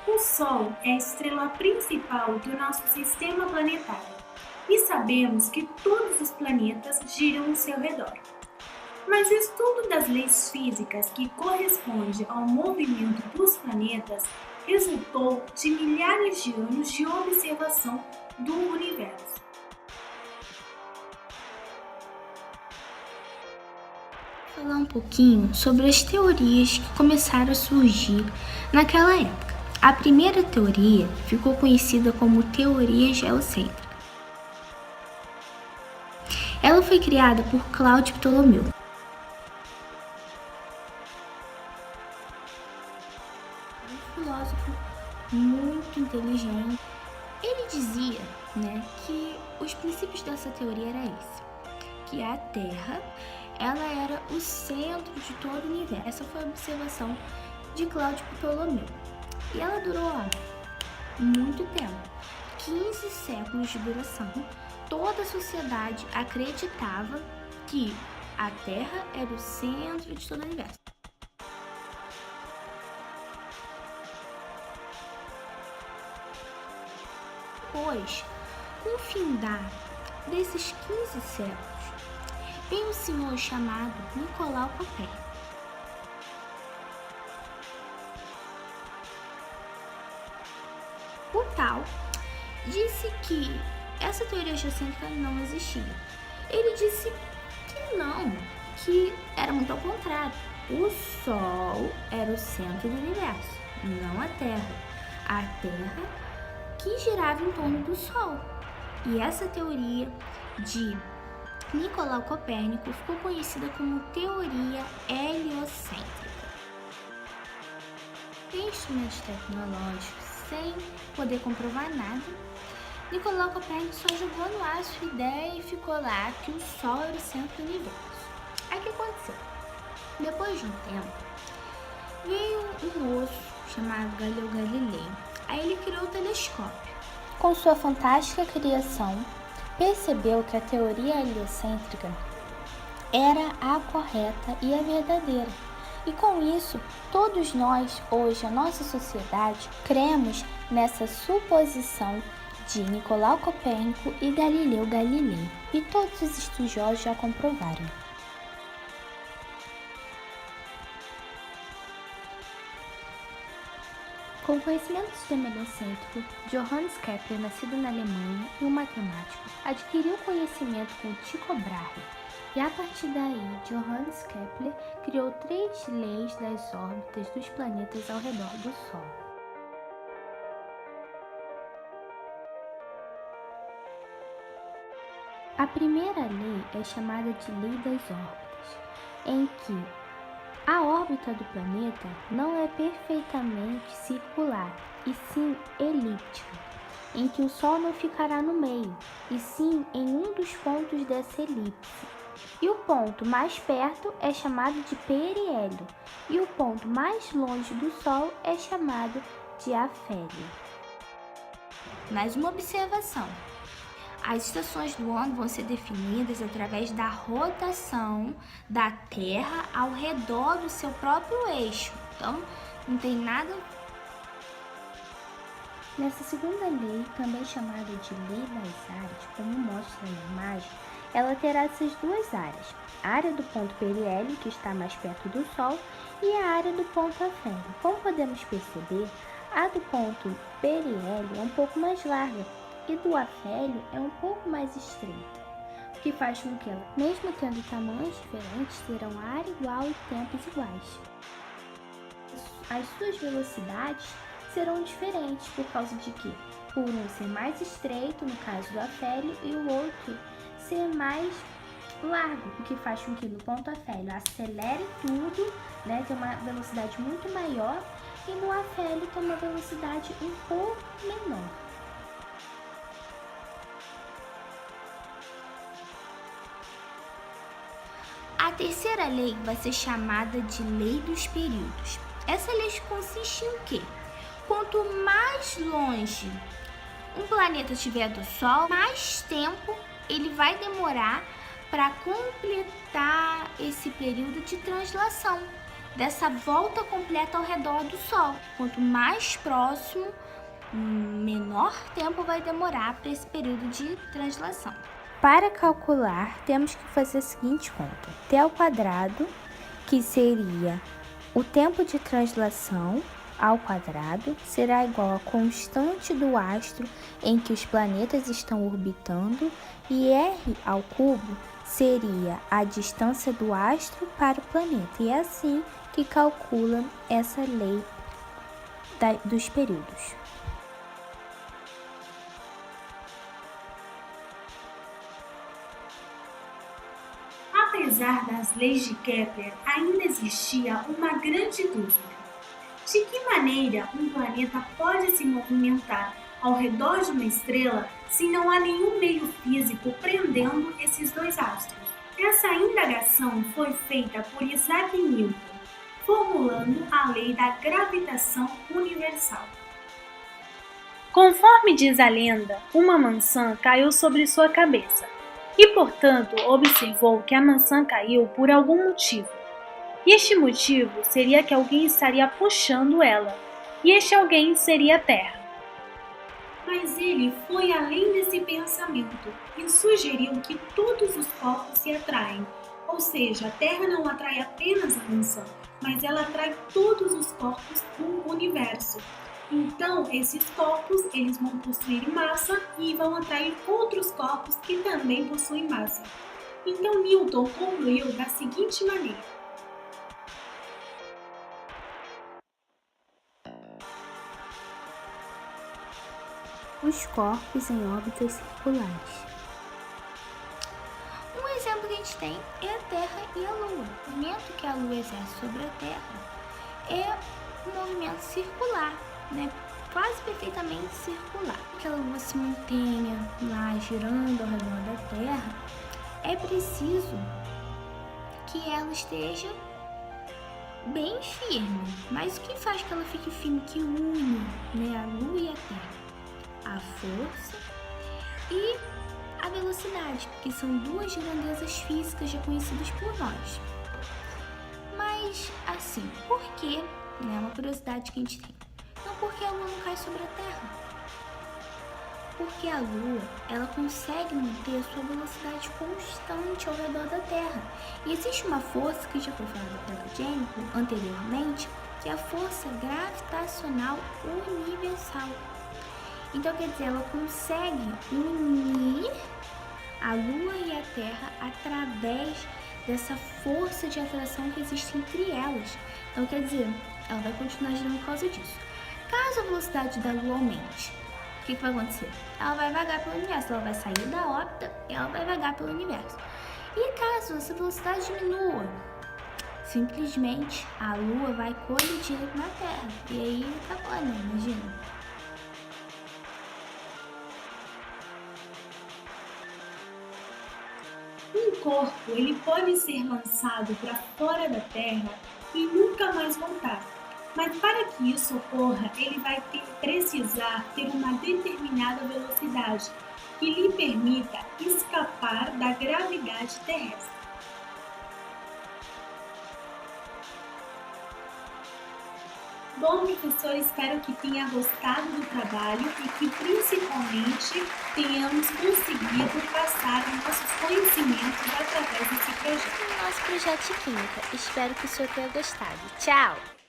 O Sol é a estrela principal do nosso sistema planetário e sabemos que todos os planetas giram ao seu redor. Mas o estudo das leis físicas que corresponde ao movimento dos planetas resultou de milhares de anos de observação do universo. Vou falar um pouquinho sobre as teorias que começaram a surgir naquela época. A primeira teoria ficou conhecida como teoria geocêntrica. Ela foi criada por Cláudio Ptolomeu. Um filósofo muito inteligente. Ele dizia, que os princípios dessa teoria era esse, que a Terra, ela era o centro de todo o universo. Essa foi a observação de Cláudio Ptolomeu. E ela durou muito tempo, 15 séculos de duração. Toda a sociedade acreditava que a Terra era o centro de todo o universo. Depois, com o findar desses 15 séculos, veio um senhor chamado Nicolau Copérnico. O tal disse que essa teoria geocêntrica não existia. Ele disse que não, que era muito ao contrário. O Sol era o centro do universo, não a Terra. A Terra que girava em torno do Sol. E essa teoria de Nicolau Copérnico ficou conhecida como teoria heliocêntrica. Sem instrumentos tecnológicos, sem poder comprovar nada, Nicolau Copérnico só jogou no ar a sua ideia e ficou lá que o Sol era o centro do universo. Aí o que aconteceu? Depois de um tempo, veio um moço chamado Galileu Galilei. Aí ele criou o telescópio. Com sua fantástica criação, percebeu que a teoria heliocêntrica era a correta e a verdadeira. E com isso, todos nós, hoje, a nossa sociedade, cremos nessa suposição de Nicolau Copérnico e Galileu Galilei. E todos os estudiosos já comprovaram. Com o conhecimento do sistema heliocêntrico, Johannes Kepler, nascido na Alemanha e um matemático, adquiriu conhecimento com Tycho Brahe. E a partir daí, Johannes Kepler criou 3 leis das órbitas dos planetas ao redor do Sol. A primeira lei é chamada de Lei das Órbitas, em que a órbita do planeta não é perfeitamente circular, e sim elíptica, em que o Sol não ficará no meio, e sim em um dos pontos dessa elipse. E o ponto mais perto é chamado de periélio, e o ponto mais longe do Sol é chamado de afélio. Mais uma observação. As estações do ano vão ser definidas através da rotação da Terra ao redor do seu próprio eixo. Então, não tem nada. Nessa segunda lei, também chamada de Lei das Áreas, como mostra na imagem, ela terá essas duas áreas. A área do ponto periélio, que está mais perto do Sol, e a área do ponto afélio. Como podemos perceber, a do ponto periélio é um pouco mais larga, e do afélio é um pouco mais estreita, o que faz com que ela, mesmo tendo tamanhos diferentes, terão área igual e tempos iguais. As suas velocidades serão diferentes por causa de que, por um ser mais estreito, no caso do afélio, e o outro ser mais largo, o que faz com que no ponto afélio acelere tudo, tem uma velocidade muito maior, e no afélio tem uma velocidade um pouco menor. A terceira lei vai ser chamada de Lei dos Períodos. Essa lei consiste em quê? Quanto mais longe um planeta estiver do Sol, mais tempo ele vai demorar para completar esse período de translação. dessa volta completa ao redor do Sol. Quanto mais próximo, menor tempo vai demorar para esse período de translação. Para calcular, temos que fazer a seguinte conta: t ao quadrado, que seria o tempo de translação ao quadrado, será igual à constante do astro em que os planetas estão orbitando, e r ao cubo seria a distância do astro para o planeta. E é assim que calcula essa lei dos períodos. Apesar das leis de Kepler, ainda existia uma grande dúvida. De que maneira um planeta pode se movimentar ao redor de uma estrela se não há nenhum meio físico prendendo esses dois astros? Essa indagação foi feita por Isaac Newton, formulando a lei da gravitação universal. Conforme diz a lenda, uma maçã caiu sobre sua cabeça e, portanto, observou que a maçã caiu por algum motivo. E este motivo seria que alguém estaria puxando ela, e este alguém seria a Terra. Mas ele foi além desse pensamento e sugeriu que todos os corpos se atraem, ou seja, a Terra não atrai apenas a maçã, mas ela atrai todos os corpos do universo. Então, esses corpos eles vão possuir massa e vão atrair outros corpos que também possuem massa. Então, Newton concluiu da seguinte maneira: os corpos em órbitas circulares. Um exemplo que a gente tem é a Terra e a Lua. O movimento que a Lua exerce sobre a Terra é um movimento circular, quase perfeitamente circular. Para que a Lua se mantenha lá girando ao redor da Terra, é preciso que ela esteja bem firme. Mas o que faz que ela fique firme, que une a Lua e a Terra? A força e a velocidade, que são duas grandezas físicas já conhecidas por nós. Mas, assim, por que? É uma curiosidade que a gente tem. Então, por que a Lua não cai sobre a Terra? Porque a Lua, ela consegue manter sua velocidade constante ao redor da Terra. E existe uma força, que já foi falada pela Jenny anteriormente, que é a força gravitacional universal. Então, quer dizer, ela consegue unir a Lua e a Terra através dessa força de atração que existe entre elas. Então, quer dizer, ela vai continuar girando por causa disso. Caso a velocidade da Lua aumente, o que vai acontecer? Ela vai vagar pelo universo, ela vai sair da órbita e ela vai vagar pelo universo. E caso essa velocidade diminua, simplesmente a Lua vai colidir na Terra. E aí acabou, Imagina. Um corpo ele pode ser lançado para fora da Terra e nunca mais voltar. Mas para que isso ocorra, ele vai precisar ter uma determinada velocidade que lhe permita escapar da gravidade terrestre. Bom, professor, espero que tenha gostado do trabalho e que principalmente tenhamos conseguido passar nossos conhecimentos através desse projeto. Nosso projeto de Química. Espero que o senhor tenha gostado. Tchau!